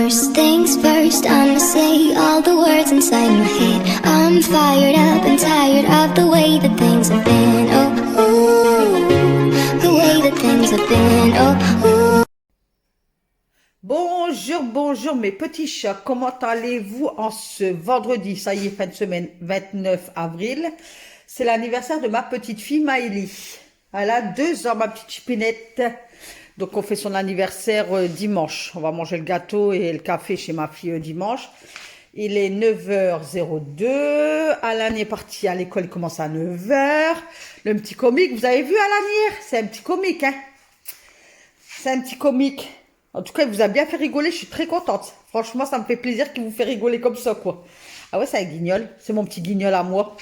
First things first, I'ma say all the words inside my head. I'm fired up and tired of the way that things have been. Oh, ooh, the way that things have been. Oh, ooh. Bonjour, bonjour mes petits chats, comment allez-vous en ce vendredi? Ça y est, fin de semaine 29 avril. C'est l'anniversaire de ma petite fille Maëlie. Elle a 2 ans, ma petite chipinette. Donc on fait son anniversaire dimanche. On va manger le gâteau et le café chez ma fille dimanche. Il est 9h02. Alan est parti à l'école, il commence à 9h. Le petit comique, vous avez vu Alan hier? C'est un petit comique, hein? C'est un petit comique. En tout cas, il vous a bien fait rigoler, je suis très contente. Franchement, ça me fait plaisir qu'il vous fait rigoler comme ça, quoi. Ah ouais, c'est un guignol. C'est mon petit guignol à moi.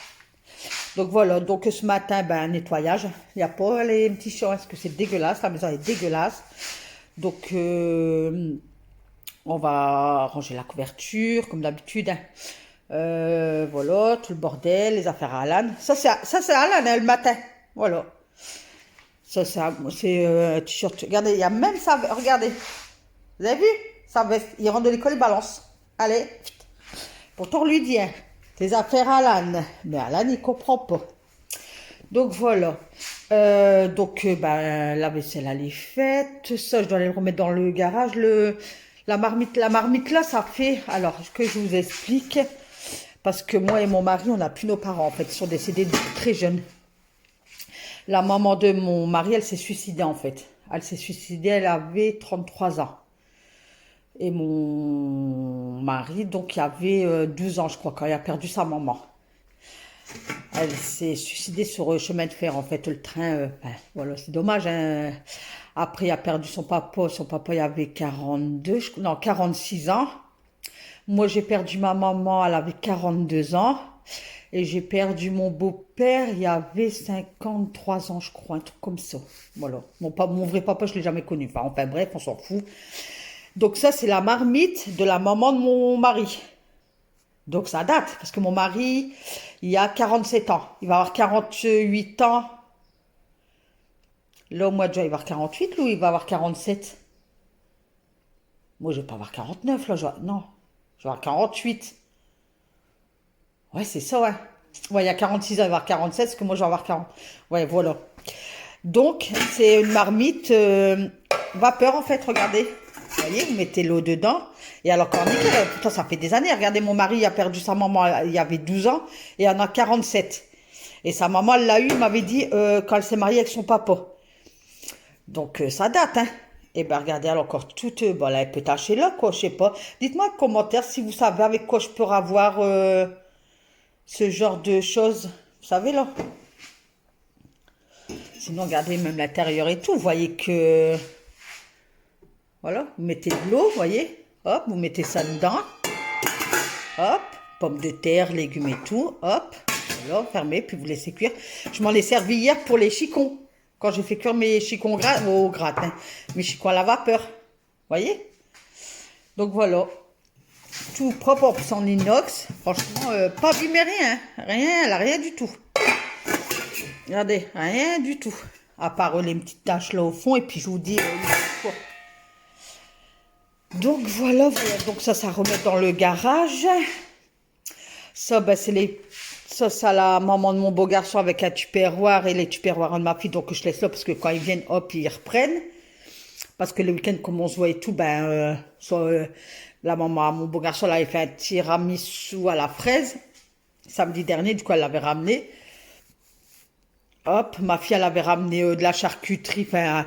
Donc voilà, donc ce matin, ben, nettoyage. Il n'y a pas les petits chiens, parce que c'est dégueulasse, la maison est dégueulasse. Donc, on va ranger la couverture, comme d'habitude. Hein. Voilà, tout le bordel, les affaires à Alan. Ça, c'est Alan, hein, le matin. Voilà. Ça, c'est un t-shirt. Regardez, il y a même ça. Regardez. Vous avez vu? Sa veste. Il rentre de l'école, il balance. Allez. Pourtant, on lui dit, hein, tes affaires à Alan. Mais Alan, il comprend pas. Donc, voilà. Ben, la vaisselle, elle est faite. Ça, je dois aller le remettre dans le garage. La marmite là, ça fait... Alors, que je vous explique. Parce que moi et mon mari, on n'a plus nos parents. En fait, ils sont décédés très jeunes. La maman de mon mari, elle s'est suicidée, en fait. Elle s'est suicidée, elle avait 33 ans. Et mon mari, donc, il avait 12 ans, je crois, quand il a perdu sa maman. Elle s'est suicidée sur le chemin de fer, en fait, le train. Voilà, c'est dommage, hein. Après, il a perdu son papa. Son papa, il avait 46 ans. Moi, j'ai perdu ma maman, elle avait 42 ans. Et j'ai perdu mon beau-père, il y avait 53 ans, je crois, un truc comme ça. Voilà. Mon vrai papa, je ne l'ai jamais connu. Enfin, bref, on s'en fout. Donc ça, c'est la marmite de la maman de mon mari. Donc ça date, parce que mon mari, il a 47 ans. Il va avoir 48 ans. Là, au mois de juin, il va avoir 48, lui, il va avoir 47. Moi, je vais pas avoir 49, là. Non, je vais avoir 48. Ouais, c'est ça, ouais. Ouais, il y a 46 ans, il va avoir 47, parce que moi, je vais avoir 40. Ouais, voilà. Donc, c'est une marmite vapeur, en fait, regardez. Vous voyez, vous mettez l'eau dedans. Et alors, quand on est... Putain, ça fait des années. Regardez, mon mari a perdu sa maman, il y avait 12 ans, et il en a 47. Et sa maman, elle l'a eu, il m'avait dit, quand elle s'est mariée avec son papa. Donc, ça date, hein. Et ben, regardez, elle a encore toute... bon, là, elle peut tâcher là, quoi, je sais pas. Dites-moi en commentaire si vous savez avec quoi je peux avoir ce genre de choses. Vous savez, là. Sinon, regardez, même l'intérieur et tout. Vous voyez que... Voilà, vous mettez de l'eau, vous voyez. Hop, vous mettez ça dedans. Hop, pommes de terre, légumes et tout. Hop, voilà, fermez, puis vous laissez cuire. Je m'en ai servi hier pour les chicons. Quand j'ai fait cuire mes chicons au gratin. Mes chicons à la vapeur. Vous voyez? Donc voilà. Tout propre, en plus en inox. Franchement, pas abîmé rien. Rien, elle a rien du tout. Regardez, rien du tout. À part les petites taches là au fond. Et puis je vous dis... Donc voilà. Donc ça remet dans le garage. Ça, ben, c'est les... Ça, la maman de mon beau garçon avec un tupperware et les tupperwares de ma fille. Donc je laisse là parce que quand ils viennent, hop, ils reprennent. Parce que le week-end, comme on se voit et tout, ben... la maman, mon beau garçon, elle avait fait un tiramisu à la fraise. Samedi dernier, du coup, elle l'avait ramené. Hop, ma fille, elle avait ramené de la charcuterie. Enfin,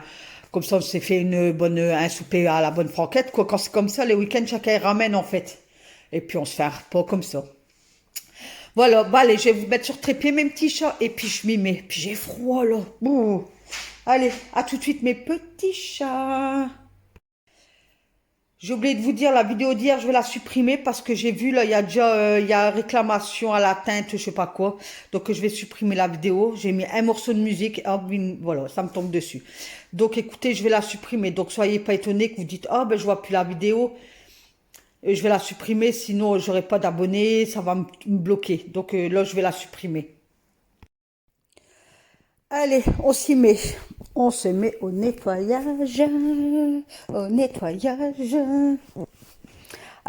comme ça, on s'est fait un souper à la bonne franquette. Quoi. Quand c'est comme ça, les week-ends, chacun ramène, en fait. Et puis, on se fait un repas comme ça. Voilà, bah allez, je vais vous mettre sur trépied, mes petits chats. Et puis, je m'y mets. Puis, j'ai froid, là. Ouh. Allez, à tout de suite, mes petits chats. J'ai oublié de vous dire, la vidéo d'hier, je vais la supprimer parce que j'ai vu, là, il y a déjà il y a réclamation à la teinte, je sais pas quoi. Donc, je vais supprimer la vidéo. J'ai mis un morceau de musique, voilà, ça me tombe dessus. Donc, écoutez, je vais la supprimer. Donc, soyez pas étonnés que vous dites, ah, ben, je vois plus la vidéo. Et je vais la supprimer, sinon, j'aurai pas d'abonnés, ça va me bloquer. Donc, là, je vais la supprimer. Allez, on s'y met. On se met au nettoyage. Au nettoyage.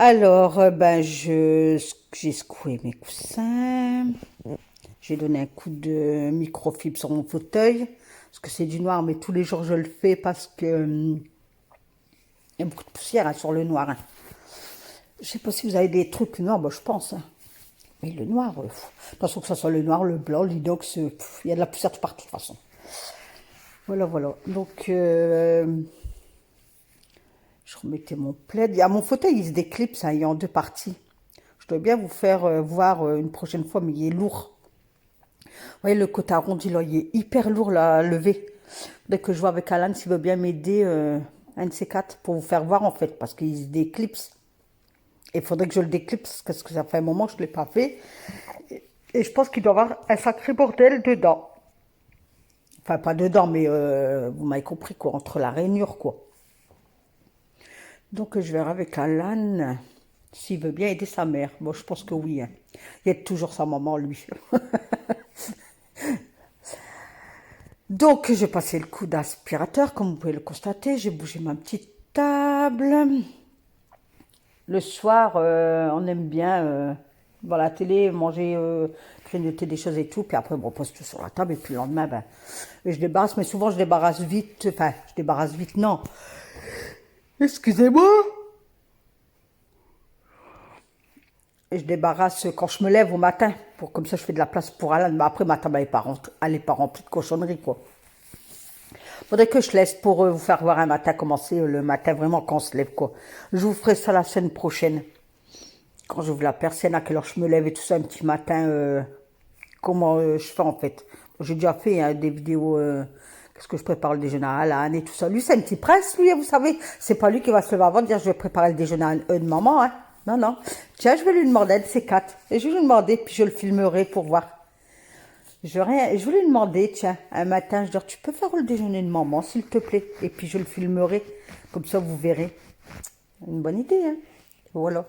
Alors, ben, j'ai secoué mes coussins. J'ai donné un coup de microfibre sur mon fauteuil. Parce que c'est du noir, mais tous les jours je le fais parce que il y a beaucoup de poussière hein, sur le noir. Hein. Je sais pas si vous avez des trucs noirs, bon, je pense. Hein. Mais le noir, de toute façon, que ce soit le noir, le blanc, l'inox, il y a de la poussière de partout, de toute façon. Voilà, voilà. Donc, je remettais mon plaid. Mon fauteuil, il se déclipse, hein, il est en deux parties. Je dois bien vous faire voir une prochaine fois, mais il est lourd. Vous voyez, le côté arrondi, là, il est hyper lourd là, à lever. Dès que je vois avec Alan s'il veut bien m'aider, un de ces quatre, pour vous faire voir, en fait, parce qu'il se déclipse. Il faudrait que je le déclipse, parce que ça fait un moment que je ne l'ai pas fait. Et je pense qu'il doit y avoir un sacré bordel dedans. Enfin, pas dedans, mais vous m'avez compris, quoi, entre la rainure, quoi. Donc, je verrai avec Alan s'il veut bien aider sa mère. Bon, je pense que oui. Hein. Il aide toujours sa maman, lui. Donc, j'ai passé le coup d'aspirateur, comme vous pouvez le constater. J'ai bougé ma petite table. Le soir, on aime bien voir la télé, manger, grignoter des choses et tout. Puis après, on pose tout sur la table. Et puis le lendemain, ben, je débarrasse. Mais souvent, je débarrasse vite. Enfin, je débarrasse vite, non. Excusez-moi. Et je débarrasse quand je me lève au matin. Comme ça, je fais de la place pour Alan. Mais après, ma table, elle n'est pas remplie de cochonneries, quoi. Faudrait que je laisse pour vous faire voir un matin comment c'est le matin, vraiment quand on se lève, quoi. Je vous ferai ça la semaine prochaine. Quand j'ouvre la persienne, à quelle heure je me lève et tout ça, un petit matin, comment je fais en fait. J'ai déjà fait hein, des vidéos, qu'est-ce que je prépare le déjeuner à Alan et tout ça. Lui, c'est un petit prince, lui, vous savez. C'est pas lui qui va se lever avant de dire je vais préparer le déjeuner de maman, hein. Non, non. Tiens, je vais lui demander un de ces quatre. Et je vais lui demander, puis je le filmerai pour voir. Je voulais lui demander, tiens, un matin, je dis, tu peux faire le déjeuner de maman, s'il te plaît. Et puis je le filmerai, comme ça vous verrez. Une bonne idée, hein. Voilà.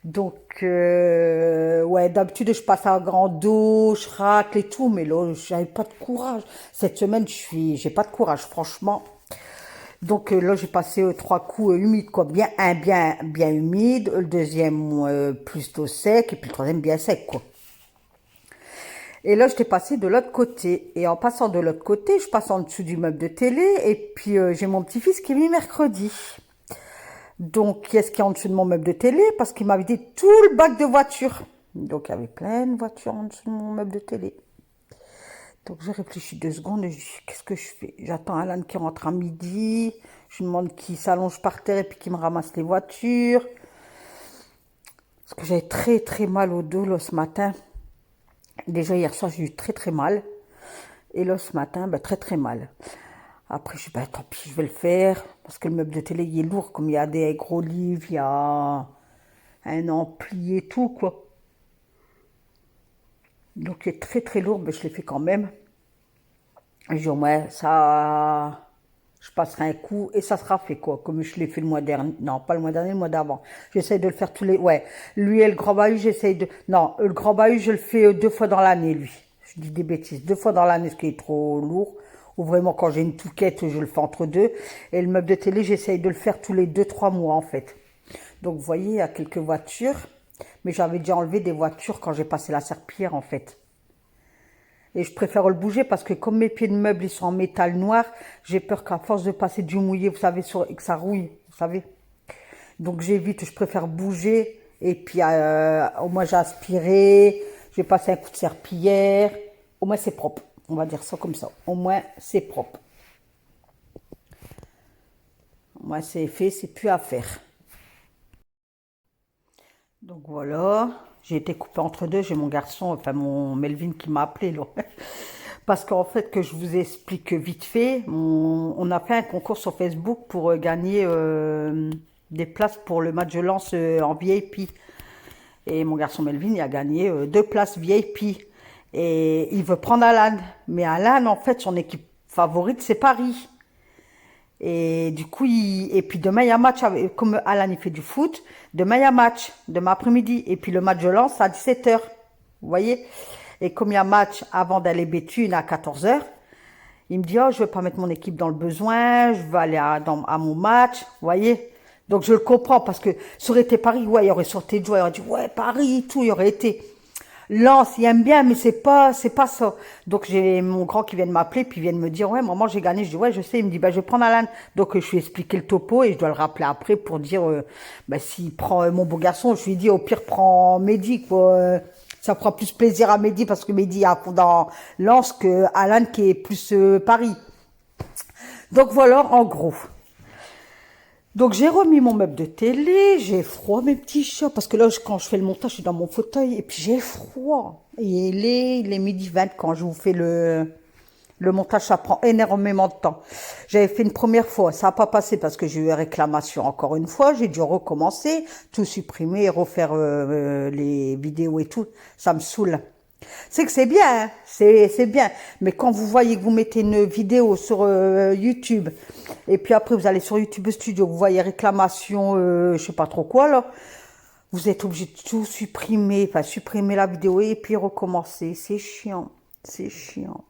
Donc, ouais, d'habitude, je passe à grand dos, je racle et tout, mais là, j'avais pas de courage. Cette semaine, j'ai pas de courage, franchement. Donc là, j'ai passé 3 coups humides, quoi. Bien humide. Le deuxième, plus d'eau sec. Et puis le troisième, bien sec, quoi. Et là, j'étais passée de l'autre côté. Et en passant de l'autre côté, je passe en dessous du meuble de télé. Et puis, j'ai mon petit-fils qui est venu mercredi. Donc, qu'est-ce qu'il y a en dessous de mon meuble de télé? Parce qu'il m'a vidé tout le bac de voitures. Donc, il y avait plein de voitures en dessous de mon meuble de télé. Donc, j'ai réfléchi 2 secondes et je dis, qu'est-ce que je fais? J'attends Alan qui rentre à midi. Je lui demande qu'il s'allonge par terre et puis qu'il me ramasse les voitures. Parce que j'avais très, très mal au dos là, ce matin. Déjà, hier soir, j'ai eu très, très mal. Et là, ce matin, ben, très, très mal. Après, je dis, ben, tant pis, je vais le faire. Parce que le meuble de télé, il est lourd. Comme il y a des gros livres, il y a un ampli et tout, quoi. Donc, il est très, très lourd. Mais je l'ai fait quand même. Et je dis, au moins, ça... Je passerai un coup et ça sera fait, quoi. Comme je l'ai fait le mois dernier. Non, pas le mois dernier, le mois d'avant. J'essaye de le faire tous les... Ouais. Lui et le grand bahut, j'essaye de... Non, le grand bahut, je le fais 2 fois dans l'année, lui. Je dis des bêtises. 2 fois dans l'année, ce qui est trop lourd. Ou vraiment, quand j'ai une touquette, je le fais entre deux. Et le meuble de télé, j'essaye de le faire tous les 2-3 mois, en fait. Donc, vous voyez, il y a quelques voitures. Mais j'avais déjà enlevé des voitures quand j'ai passé la serpillière, en fait. Et je préfère le bouger parce que comme mes pieds de meuble, ils sont en métal noir, j'ai peur qu'à force de passer du mouillé, vous savez, que ça rouille, vous savez. Donc j'évite, je préfère bouger. Et puis au moins j'ai aspiré, j'ai passé un coup de serpillière. Au moins c'est propre, on va dire ça comme ça. Au moins c'est propre. Au moins c'est fait, c'est plus à faire. Donc voilà, j'ai été coupée entre deux, j'ai mon garçon, enfin mon Melvin qui m'a appelé là. Parce qu'en fait, que je vous explique vite fait, on a fait un concours sur Facebook pour gagner des places pour le match de Lens en VIP. Et mon garçon Melvin, il a gagné 2 places VIP. Et il veut prendre Alan. Mais Alan, en fait, son équipe favorite, c'est Paris. Et du coup, et puis demain, il y a match, comme Alan, il fait du foot, demain, il y a match, demain après-midi. Et puis le match de Lens, à 17h. Vous voyez? Et comme il y a match avant d'aller Béthune à 14h, il me dit, oh, je ne veux pas mettre mon équipe dans le besoin, je veux aller à mon match. Vous voyez? Donc je le comprends parce que ça aurait été Paris, ouais, il aurait sorti de joie, il aurait dit ouais, Paris, tout, il aurait été. Lens, il aime bien, mais c'est pas ça. Donc j'ai mon grand qui vient de m'appeler, puis il vient de me dire, ouais, maman, j'ai gagné. Je dis, ouais, je sais. Il me dit, bah, je vais prendre Alan. Donc je lui ai expliqué le topo et je dois le rappeler après pour dire, bah, s'il prend mon beau garçon, je lui ai dit, au pire, prends Mehdi, quoi. Ça fera plus plaisir à Mehdi parce que Mehdi est à fond dans Lens que Alan qui est plus Paris. Donc voilà, en gros. Donc j'ai remis mon meuble de télé, j'ai froid mes petits chats, parce que là quand je fais le montage, je suis dans mon fauteuil et puis j'ai froid. Et il est midi 20 quand je vous fais le montage, ça prend énormément de temps. J'avais fait une première fois, ça n'a pas passé parce que j'ai eu une réclamation encore une fois, j'ai dû recommencer, tout supprimer et refaire les vidéos et tout, ça me saoule. C'est que c'est bien, hein, c'est bien. Mais quand vous voyez que vous mettez une vidéo sur YouTube, et puis après vous allez sur YouTube Studio, vous voyez réclamation, je sais pas trop quoi là, vous êtes obligé de tout supprimer, enfin supprimer la vidéo et puis recommencer. C'est chiant, c'est chiant.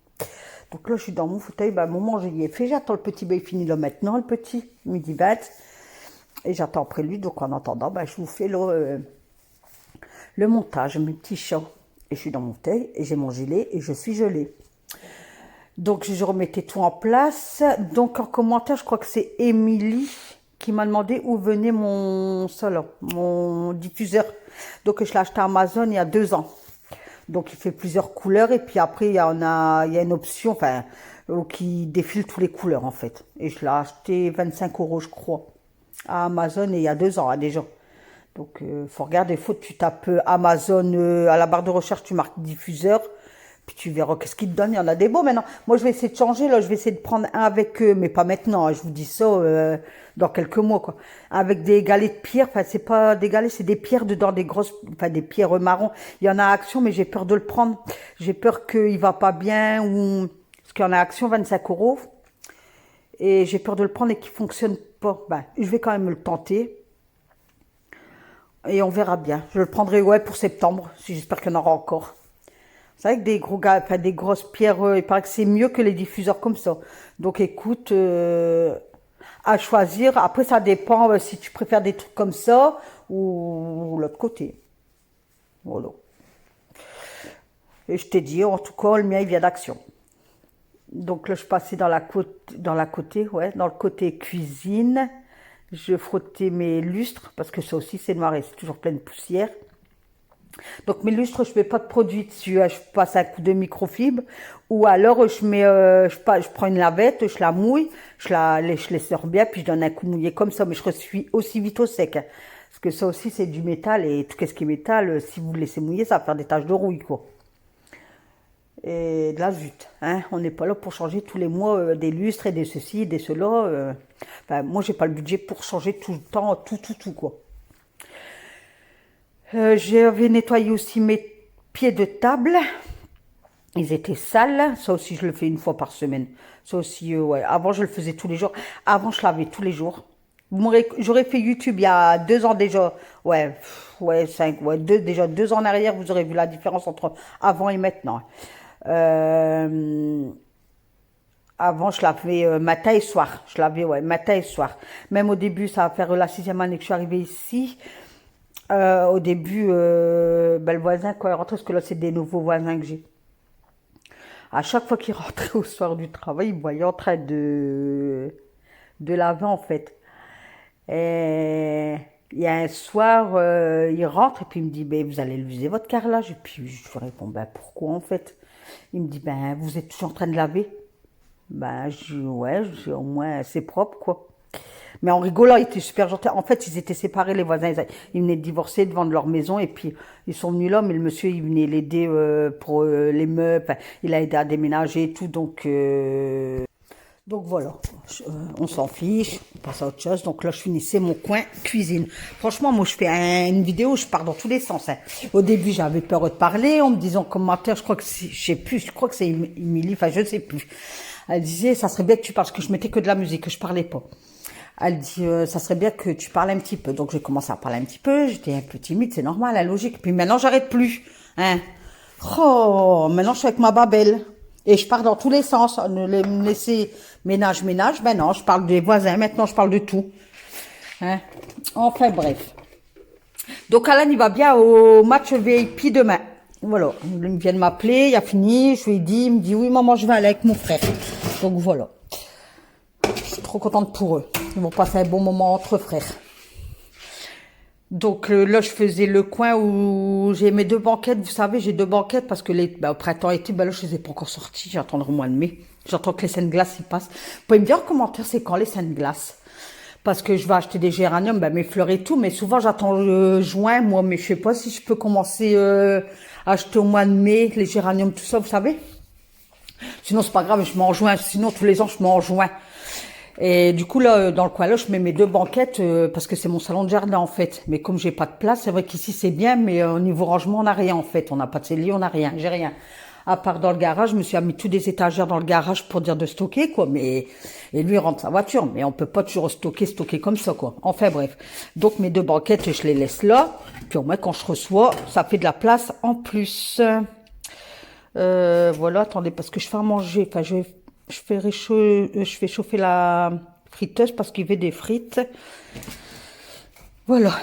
Donc là je suis dans mon fauteuil, bah, moment j'y ai fait, j'attends le petit, bah, il finit là maintenant, le petit, midi 20, et j'attends après lui, donc en attendant, bah, je vous fais le montage, mes petits chats. Et je suis dans mon fauteuil et j'ai mon gilet et je suis gelée. Donc je remettais tout en place. Donc en commentaire, je crois que c'est Émilie qui m'a demandé où venait mon diffuseur. Donc je l'ai acheté à Amazon il y a 2 ans. Donc il fait plusieurs couleurs et puis après il y a une option enfin, qui défile toutes les couleurs en fait. Et je l'ai acheté 25 € je crois à Amazon et il y a 2 ans déjà. Donc, faut regarder, tu tapes Amazon à la barre de recherche, tu marques diffuseur, puis tu verras qu'est-ce qu'ils te donnent. Il y en a des beaux maintenant. Moi, je vais essayer de changer, là, je vais essayer de prendre un avec eux, mais pas maintenant, hein, je vous dis ça dans quelques mois, quoi. Avec des galets de pierre, enfin, c'est pas des galets, c'est des pierres dedans, des grosses, enfin, des pierres marron. Il y en a à Action, mais j'ai peur de le prendre. J'ai peur qu'il va pas bien, ou, parce qu'il y en a à Action, 25 €. Et j'ai peur de le prendre et qu'il fonctionne pas. Ben, je vais quand même le tenter. Et on verra bien. Je le prendrai ouais pour septembre, si j'espère qu'il y en aura encore. C'est vrai que des gros gars, enfin des grosses pierres, il paraît que c'est mieux que les diffuseurs comme ça. Donc écoute, à choisir. Après ça dépend si tu préfères des trucs comme ça ou l'autre côté. Voilà. Et je t'ai dit, en tout cas, le mien il vient d'Action. Donc là je passais dans le côté cuisine. Je frottais mes lustres, parce que ça aussi c'est noir et c'est toujours plein de poussière. Donc mes lustres, je mets pas de produit dessus, je passe un coup de microfibre, ou alors je prends une lavette, je la mouille, je les sors bien, puis je donne un coup mouillé comme ça, mais je suis aussi vite au sec. Hein, parce que ça aussi c'est du métal, et tout ce qui est métal, si vous le laissez mouiller, ça va faire des taches de rouille, quoi. Et de la zut, hein. On n'est pas là pour changer tous les mois des lustres et des ceci, des cela. Enfin, moi, j'ai pas le budget pour changer tout le temps, tout, quoi. J'avais nettoyé aussi mes pieds de table. Ils étaient sales. Ça aussi, je le fais une fois par semaine. Ça aussi, ouais. Avant, je le faisais tous les jours. Avant, je lavais tous les jours. J'aurais fait YouTube il y a 2 ans déjà. Ouais, 2 ans en arrière, vous aurez vu la différence entre avant et maintenant. Avant, je lavais matin et soir. Je lavais, ouais, matin et soir. Même au début, ça va faire la 6e année que je suis arrivée ici. Au début, le voisin, quand il rentrait, parce que là, c'est des nouveaux voisins que j'ai. À chaque fois qu'il rentrait au soir du travail, il me voyait en train de laver, en fait. Et il y a un soir, il rentre et puis il me dit, ben, vous allez l'user votre carrelage. Et puis je lui réponds, ben, pourquoi, en fait? Il me dit, ben, vous êtes toujours en train de laver. Ben, ouais, au moins, c'est propre, quoi. Mais en rigolant, il était super gentil. En fait, ils étaient séparés, les voisins. Ils venaient de divorcer, de vendre leur maison. Et puis, ils sont venus là. Mais le monsieur, il venait l'aider pour les meubles. Enfin, il a aidé à déménager et tout. Donc voilà. On s'en fiche. On passe à autre chose. Donc là, je finissais mon coin cuisine. Franchement, moi, je fais une vidéo. Je pars dans tous les sens. Hein. Au début, j'avais peur de parler. On me disait en commentaire, je crois que c'est, je sais plus. Je crois que c'est Émilie. Enfin, je ne sais plus. Elle disait, ça serait bien que tu parles. Parce que je mettais que de la musique, que je parlais pas. Elle dit, ça serait bien que tu parles un petit peu. Donc, j'ai commencé à parler un petit peu. J'étais un peu timide, c'est normal, la logique. Puis maintenant, j'arrête plus. Hein. Oh, maintenant, je suis avec ma babelle. Et je pars dans tous les sens. Ne me laisser ménage. Ben non, je parle des voisins. Maintenant, je parle de tout. Hein. Enfin bref. Donc Alan, il va bien au match VIP demain. Voilà, il vient de m'appeler, il a fini, je lui ai dit, il me dit oui maman, je vais aller avec mon frère. Donc voilà. Je suis trop contente pour eux. Ils vont passer un bon moment entre frères. Donc là, je faisais le coin où j'ai mes 2 banquettes. Vous savez, j'ai 2 banquettes parce que au printemps-été, là, je les ai pas encore sorties. J'attendrai au mois de mai. J'attends que les scènes glaces y passent. Vous pouvez me dire en commentaire, c'est quand les scènes glaces? Parce que je vais acheter des géraniums, mes fleurs et tout. Mais souvent, j'attends juin, moi. Mais je sais pas si je peux commencer à acheter au mois de mai les géraniums, tout ça, vous savez. Sinon, c'est pas grave, je mets en juin. Sinon, tous les ans, je mets en juin. Et du coup, là, dans le coin là, je mets mes 2 banquettes parce que c'est mon salon de jardin, en fait. Mais comme j'ai pas de place, c'est vrai qu'ici, c'est bien, mais au niveau rangement, on n'a rien, en fait. On n'a pas de cellier, on n'a rien. J'ai rien. À part dans le garage, je me suis mis tous des étagères dans le garage pour dire de stocker, quoi. Mais, et lui, il rentre sa voiture. Mais on peut pas toujours stocker comme ça, quoi. Enfin, bref. Donc, mes 2 banquettes, je les laisse là. Puis au moins, quand je reçois, ça fait de la place en plus. Voilà, attendez, parce que je fais à manger. Enfin, je fais chauffer la friteuse parce qu'il veut des frites. Voilà.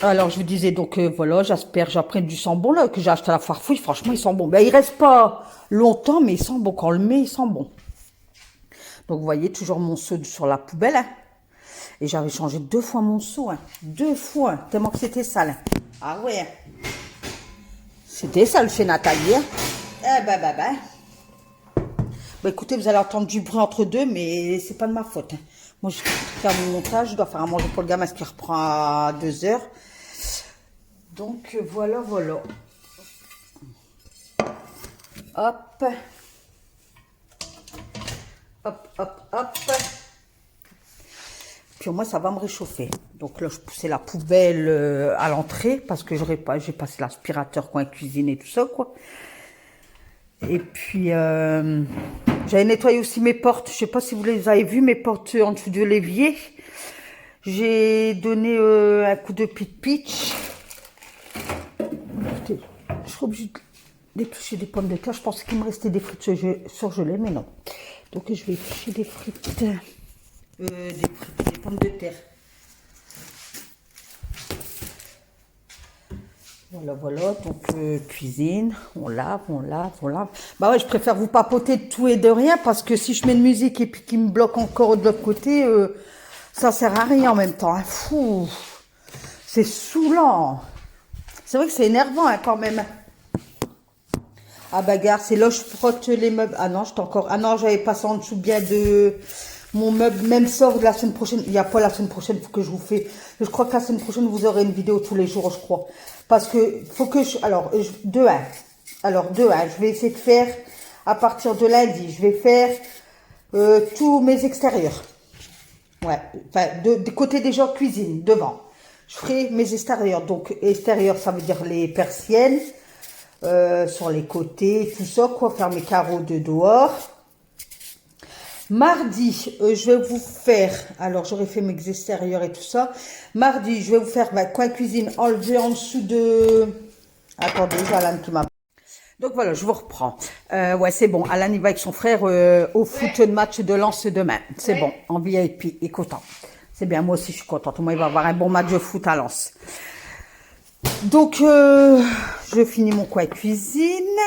Alors, je vous disais donc, voilà, j'apprends du sambon là, que j'ai acheté à la foire fouille. Franchement, ils sont bons. Il reste pas longtemps, mais ils sont bons. Quand on le met, ils sont bons. Donc, vous voyez, toujours mon seau sur la poubelle. Hein. Et j'avais changé 2 fois mon seau. Hein. 2 fois, tellement que c'était sale. Hein. Ah ouais. Hein. C'était sale chez Nathalie. Hein. Écoutez, vous allez entendre du bruit entre deux, mais c'est pas de ma faute. Hein. Moi, je vais faire mon montage, je dois faire à manger pour le gamin, ce qui reprend à 2 heures. Donc, voilà. Hop. Hop. Puis au moins, ça va me réchauffer. Donc là, je poussais la poubelle à l'entrée, parce que j'ai passé l'aspirateur, coin cuisine et tout ça, quoi. Et puis, j'avais nettoyé aussi mes portes. Je sais pas si vous les avez vues, mes portes en dessous de l'évier. J'ai donné un coup de pitch. Écoutez, je serais obligée d'éplucher des pommes de terre. Je pensais qu'il me restait des frites surgelées, mais non. Donc, je vais éplucher des frites. Des pommes de terre. Voilà, donc cuisine, on lave. Bah ouais, je préfère vous papoter de tout et de rien parce que si je mets de musique et puis qu'il me bloque encore de l'autre côté, ça sert à rien en même temps. Hein. Fou, c'est saoulant. C'est vrai que c'est énervant hein, quand même. Ah bagarre, c'est là je frotte les meubles. Ah non, j'avais passé en dessous bien de mon meuble, même sort de la semaine prochaine. Il n'y a pas la semaine prochaine, il faut que je vous fais. Je crois que la semaine prochaine, vous aurez une vidéo tous les jours, je crois. Parce que, faut que je, alors, de 1. Alors, de 1, je vais essayer de faire, à partir de lundi, je vais faire tous mes extérieurs. Ouais, enfin, de côté des gens cuisine, devant. Je ferai mes extérieurs. Donc, extérieur, ça veut dire les persiennes, sur les côtés, tout ça, quoi, faire mes carreaux de dehors. Mardi, je vais vous faire, alors j'aurais fait mes extérieurs et tout ça. Mardi, je vais vous faire ma coin cuisine enlevé en dessous de... Attendez, j'ai Alan qui m'appelle. Donc voilà, je vous reprends. Ouais, c'est bon. Alan, il va avec son frère au foot de match de Lens demain. C'est bon, en VIP, il est content. C'est bien, moi aussi je suis contente. Moi, il va avoir un bon match de foot à Lens. Donc, je finis mon coin cuisine.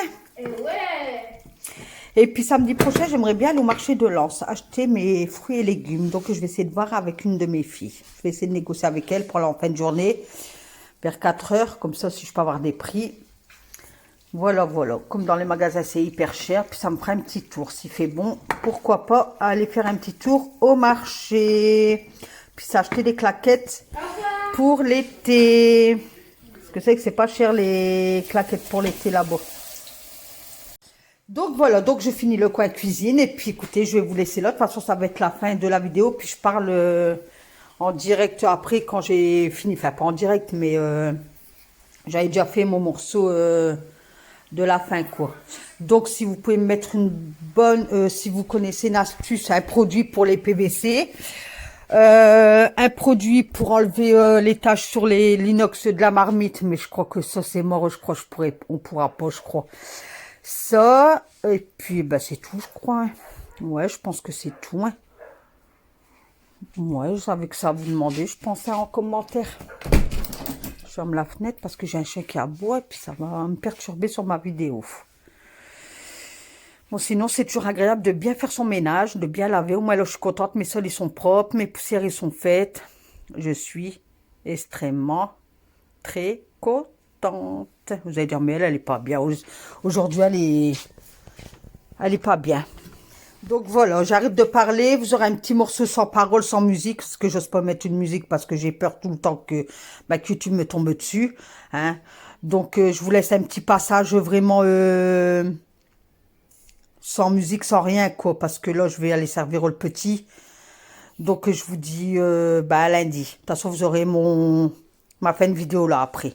Et puis samedi prochain, j'aimerais bien aller au marché de Lens, acheter mes fruits et légumes. Donc, je vais essayer de voir avec une de mes filles. Je vais essayer de négocier avec elle pour aller en fin de journée, vers 4 heures. Comme ça, si je peux avoir des prix. Voilà. Comme dans les magasins, c'est hyper cher. Puis ça me fera un petit tour. S'il fait bon, pourquoi pas aller faire un petit tour au marché. Puis s'acheter des claquettes pour l'été. Parce que c'est pas cher les claquettes pour l'été là-bas. Donc voilà, donc je finis le coin cuisine et puis écoutez, je vais vous laisser là. De toute façon, ça va être la fin de la vidéo. Puis je parle en direct après quand j'ai fini. Enfin, pas en direct, mais j'avais déjà fait mon morceau de la fin, quoi. Donc, si vous pouvez me mettre une bonne... si vous connaissez une astuce, un produit pour les PVC, un produit pour enlever les taches sur l'inox de la marmite, mais je crois que ça, c'est mort. Je crois on pourra pas, je crois. Ça, et puis, bah, c'est tout, je crois. Hein. Ouais, je pense que c'est tout. Hein. Ouais, je savais que ça vous demandait. Je pensais en commentaire. Je ferme la fenêtre parce que j'ai un chien qui aboie et puis ça va me perturber sur ma vidéo. Bon, sinon, c'est toujours agréable de bien faire son ménage, de bien laver. Au moins, là, je suis contente. Mes sols, ils sont propres. Mes poussières, ils sont faites. Je suis extrêmement très contente. Vous allez dire, mais elle est pas bien. Aujourd'hui, elle est pas bien. Donc voilà, j'arrête de parler. Vous aurez un petit morceau sans parole, sans musique, parce que j'ose pas mettre une musique parce que j'ai peur tout le temps que YouTube me tombe dessus. Hein. Donc je vous laisse un petit passage vraiment sans musique, sans rien, quoi, parce que là, je vais aller servir le petit. Donc je vous dis à lundi. De toute façon, vous aurez ma fin de vidéo là après.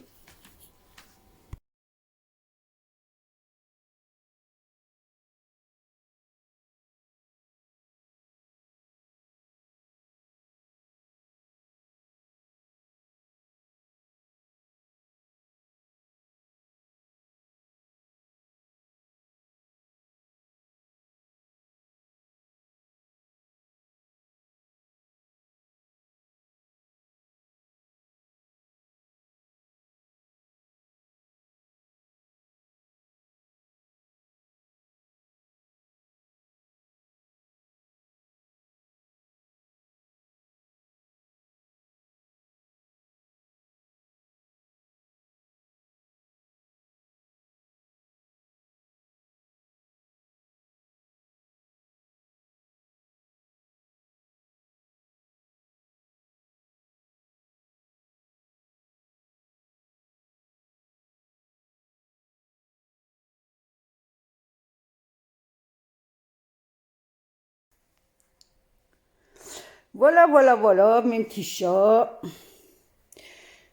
Voilà, voilà, voilà, mes petits chats.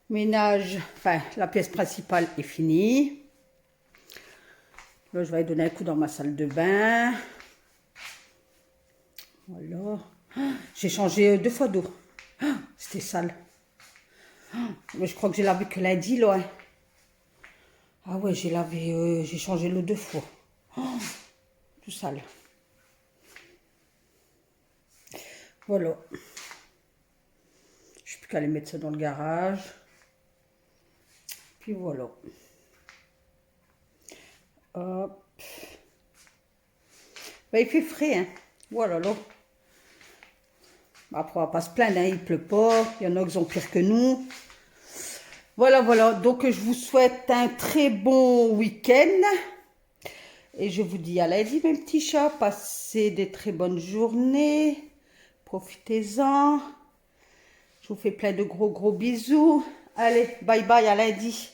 Ménage, enfin, la pièce principale est finie. Là, je vais aller donner un coup dans ma salle de bain. Voilà. J'ai changé 2 fois d'eau. C'était sale. Mais je crois que j'ai lavé que lundi, là. Hein. Ah ouais, j'ai changé l'eau 2 fois. Tout sale. Voilà. Je n'ai plus qu'à aller mettre ça dans le garage. Puis voilà. Hop. Ben, il fait frais, hein. Voilà, là. Après, on va pas se plaindre, hein. Il pleut pas. Il y en a qui ont pire que nous. Voilà, voilà. Donc, je vous souhaite un très bon week-end. Et je vous dis à lundi, mes petits chats. Passez des très bonnes journées. Profitez-en. Je vous fais plein de gros bisous. Allez, bye bye, à lundi.